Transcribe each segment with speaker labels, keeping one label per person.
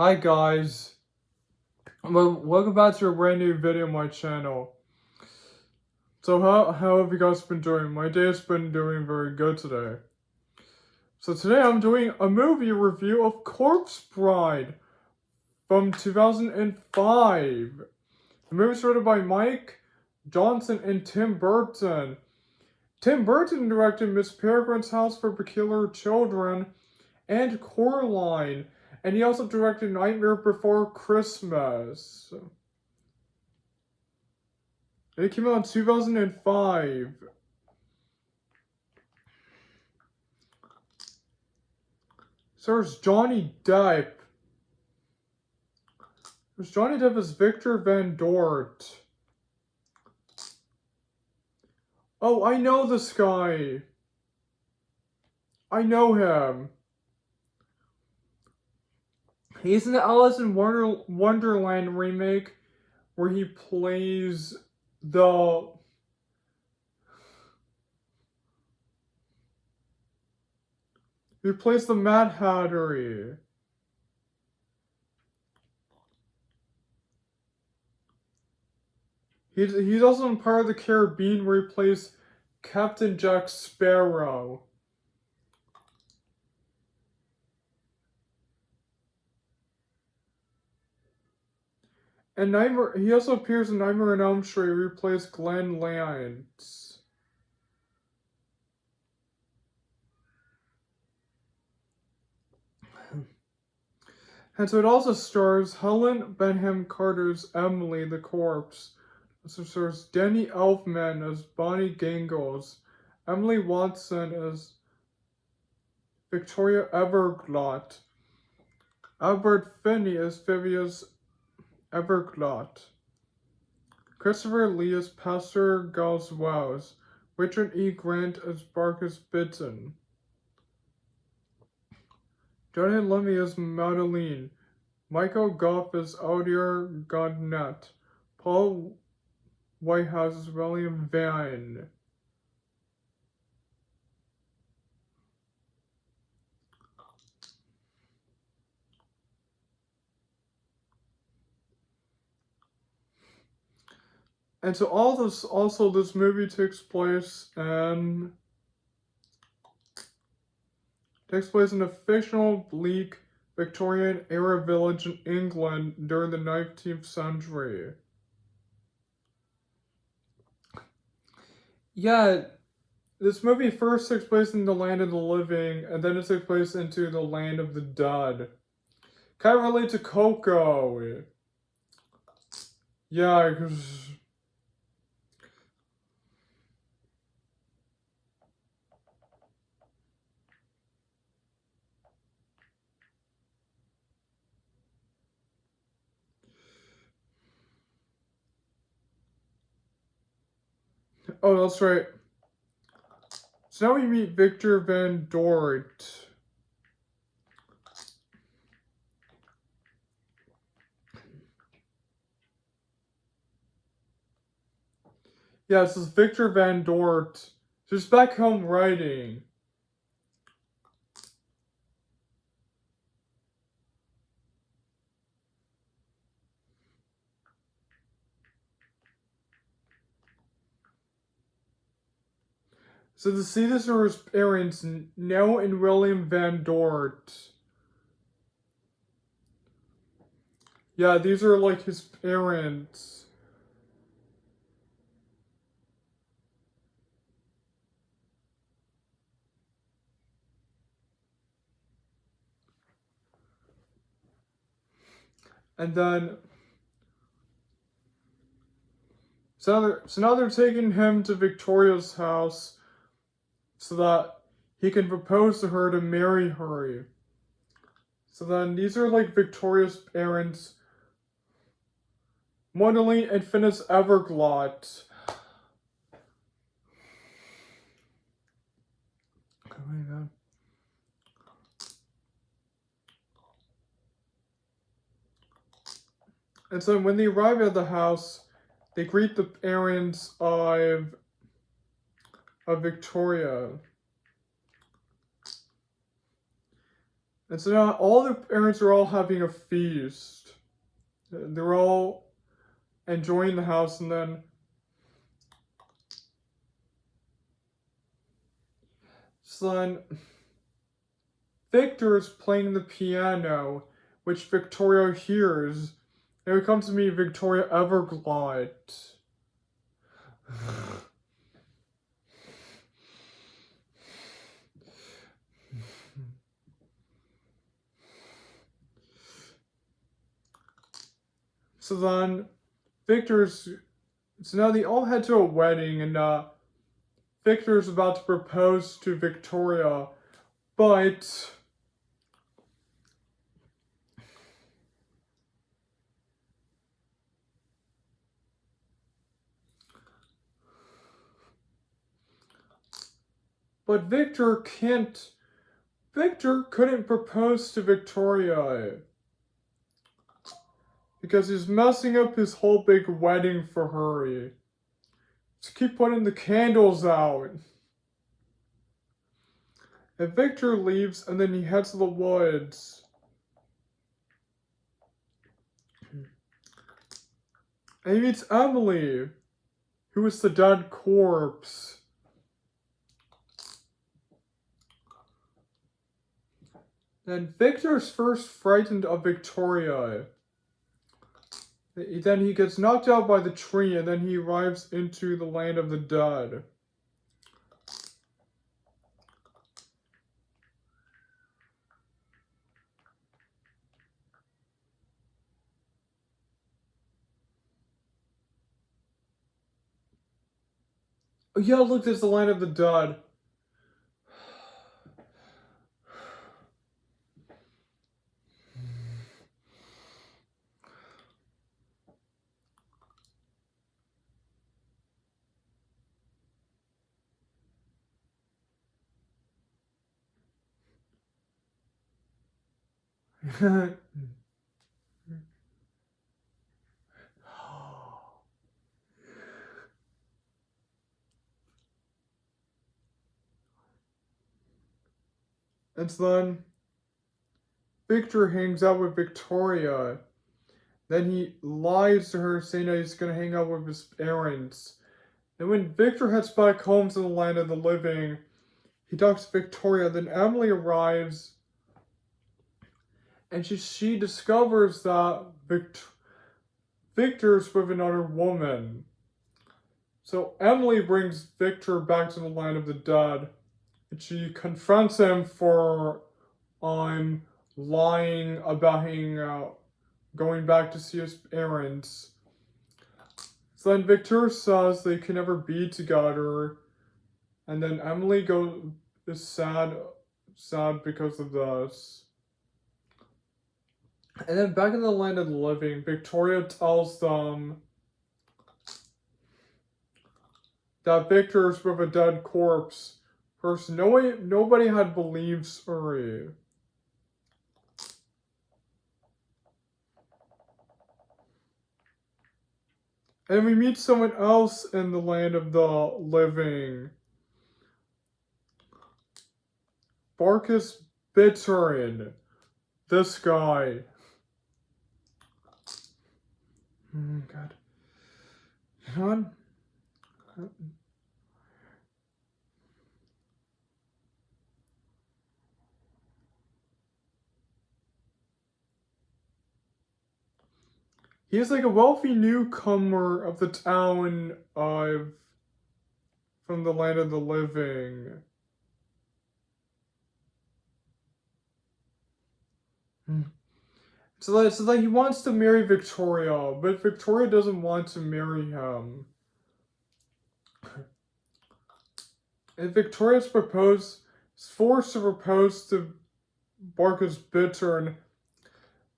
Speaker 1: Hi guys, welcome back to a brand new video on my channel. So how have you guys been doing? My day has been doing very good today. So today I'm doing a movie review of Corpse Bride from 2005. The movie was written by Mike Johnson and Tim Burton. Tim Burton directed Miss Peregrine's House for Peculiar Children and Coraline, and he also directed Nightmare Before Christmas. It came out in 2005. So there's Johnny Depp. There's Johnny Depp as Victor Van Dort. Oh, I know this guy. I know him. He's in the Alice in Wonderland remake where he plays the... He plays the Mad Hatter. He's also in Pirates of the Caribbean where he plays Captain Jack Sparrow. And he also appears in Nightmare on Elm Street where he plays Glenn Lance. And so it also stars Helen Bonham Carter's Emily the Corpse. It also stars Danny Elfman as Bonnie Gangles, Emily Watson as Victoria Everglot, Albert Finney as Phineas Everglot, Christopher Lee as Pastor Giles Wells, Richard E. Grant as Barkus Bitten, Jonathan Lemme as Madeline, Michael Goff as Aldir Godnet, Paul Whitehouse as William Vine. And so this movie takes place in a fictional, bleak, Victorian-era village in England during the 19th century. Yeah, this movie first takes place in the land of the living, and then it takes place into the land of the dead. Kind of relate to Coco. Yeah, because... Oh, that's right. So now we meet Victor Van Dort. Yeah, this is Victor Van Dort. Just back home writing. So the Cedars are his parents, Nell and William Van Dort. Yeah, these are like his parents. And then... So now they're taking him to Victoria's house so that he can propose to her to marry her. So then these are like Victoria's parents, Modeline and Phineas Everglot. Oh my god. And so when they arrive at the house, they greet the parents of Victoria. And so now all the parents are all having a feast. They're all enjoying the house, and then Victor is playing the piano, which Victoria hears. And it comes to me, Victoria Everglide. So then, so now they all head to a wedding, and Victor's about to propose to Victoria, but Victor couldn't propose to Victoria because he's messing up his whole big wedding for her. Just keep putting the candles out. And Victor leaves, and then he heads to the woods. And he meets Emily, who is the dead corpse. Then Victor's first frightened of Victoria. Then he gets knocked out by the tree, and then he arrives into the land of the dead. Oh yeah, look, there's the land of the dead. And then Victor hangs out with Victoria. Then he lies to her, saying that he's gonna hang out with his parents. And when Victor heads back home to the land of the living, he talks to Victoria. Then Emily arrives, and she discovers that Victor's with another woman. So Emily brings Victor back to the land of the dead, and she confronts him for lying about going back to see his parents. So then Victor says they can never be together, and then Emily is sad because of this. And then back in the land of the living, Victoria tells them that Victor's with a dead corpse. First, nobody had believed her. And we meet someone else in the land of the living. Barkus Bittern. This guy. Oh, God. Hang on. He is like a wealthy newcomer of the town from the land of the living. So that he wants to marry Victoria, but Victoria doesn't want to marry him. And Victoria's forced to propose to Barkus Bittern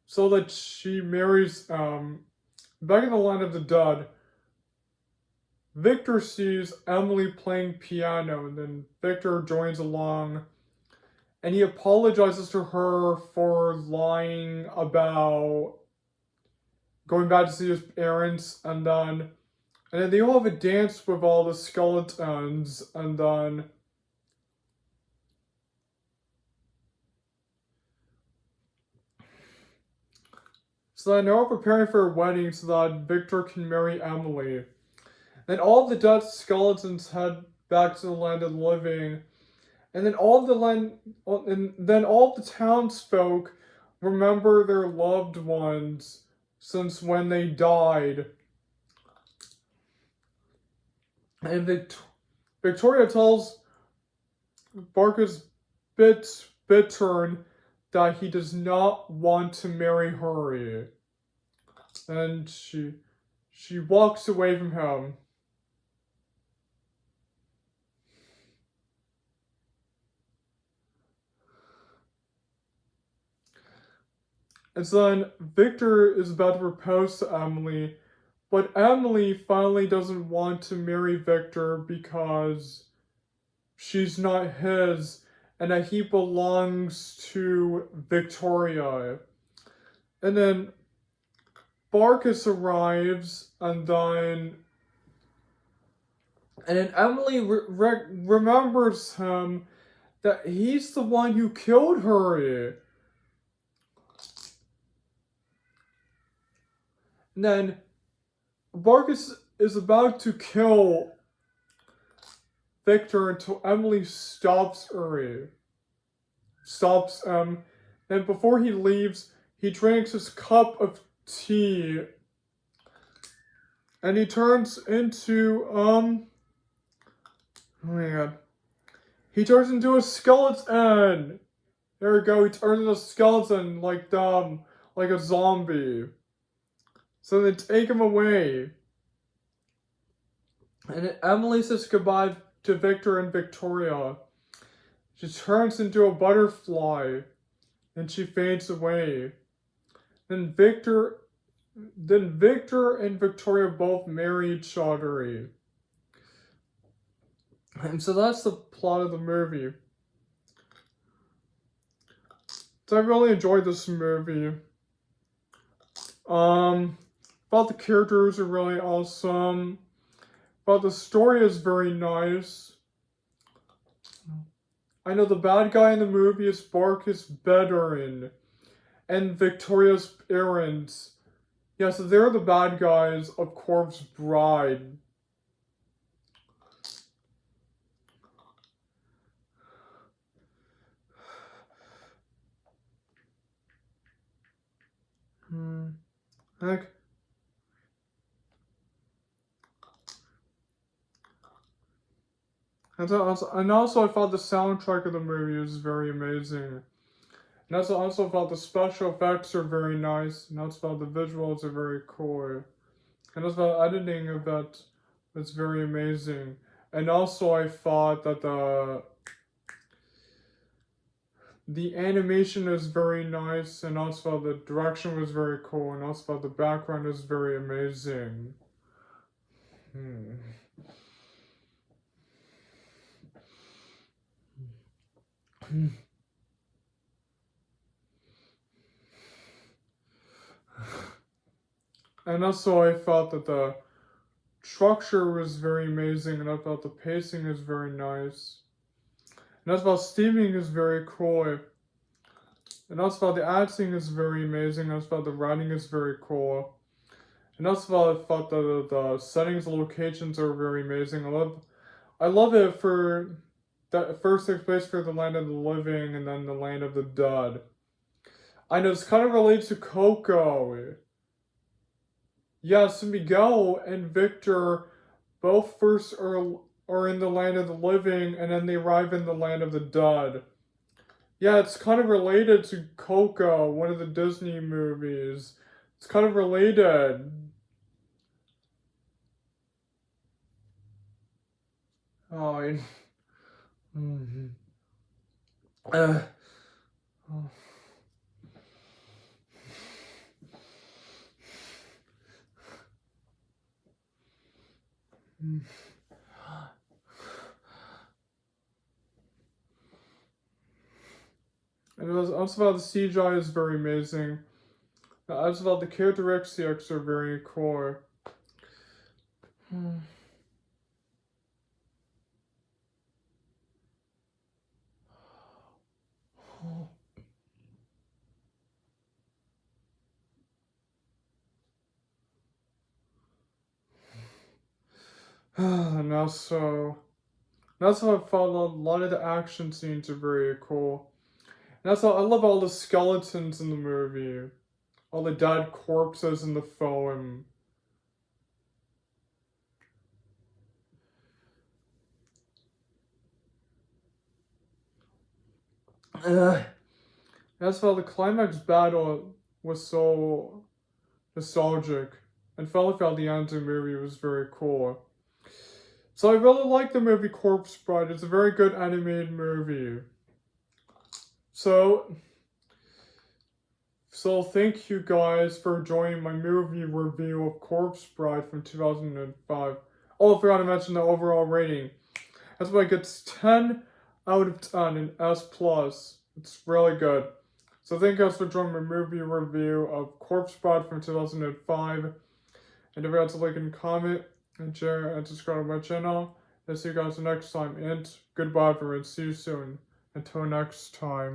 Speaker 1: so that she marries back in the land of the dead. Victor sees Emily playing piano, and then Victor joins along, and he apologizes to her for lying about going back to see his parents, and then they all have a dance with all the skeletons, and then So they're now preparing for a wedding so that Victor can marry Emily. Then all of the dead skeletons head back to the land of the living, and then all of the townsfolk remember their loved ones since when they died. And Victoria tells Barkus Bittern that he does not want to marry her. And she walks away from him. And so then Victor is about to propose to Emily, but Emily finally doesn't want to marry Victor because she's not his and that he belongs to Victoria. And then Barkus arrives, and then Emily remembers him that he's the one who killed her. And then Barkus is about to kill Victor until Emily stops him. Then before he leaves, he drinks his cup of tea. And he turns into, oh my god. He turns into a skeleton! There we go, he turns into a skeleton like a zombie. So they take him away. And Emily says goodbye to Victor and Victoria. She turns into a butterfly. And she fades away. Then Victor and Victoria both marry each other. And so that's the plot of the movie. So I really enjoyed this movie. Thought the characters are really awesome. But the story is very nice. I know the bad guy in the movie is Barkus Bittern and Victoria's parents. Yeah, so they're the bad guys of Corpse Bride. Heck. And also I thought the soundtrack of the movie was very amazing. And also thought the special effects are very nice. And also thought the visuals are very cool. And also the editing of that was very amazing. And also I thought that the animation is very nice, and also the direction was very cool, and also the background is very amazing. And also I thought that the structure was very amazing, and I thought the pacing is very nice. And that's why steaming is very cool. And that's why the acting is very amazing, and that's why the writing is very cool. And that's why I thought that the settings and locations are very amazing. I love it for that first takes place for the land of the living and then the land of the dead. I know it's kind of related to Coco. Yes, Miguel and Victor both first are in the land of the living, and then they arrive in the land of the dead. Yeah, it's kind of related to Coco, one of the Disney movies. It's kind of related. Oh, oh. And it was also about the CGI is very amazing. Also about the characteristics are very cool. And also I felt a lot of the action scenes are very cool. And also I love all the skeletons in the movie. All the dead corpses in the film. That's why the climax battle was so nostalgic, and felt like the end of the movie was very cool. So I really like the movie Corpse Bride. It's a very good animated movie. So thank you guys for joining my movie review of Corpse Bride from 2005. Oh, I forgot to mention the overall rating. That's why it gets 10 out of 10 in S+. It's really good. So thank you guys for joining my movie review of Corpse Bride from 2005. And don't forget to like and comment and share and subscribe to my channel. I'll see you guys next time. And goodbye everyone. See you soon. Until next time.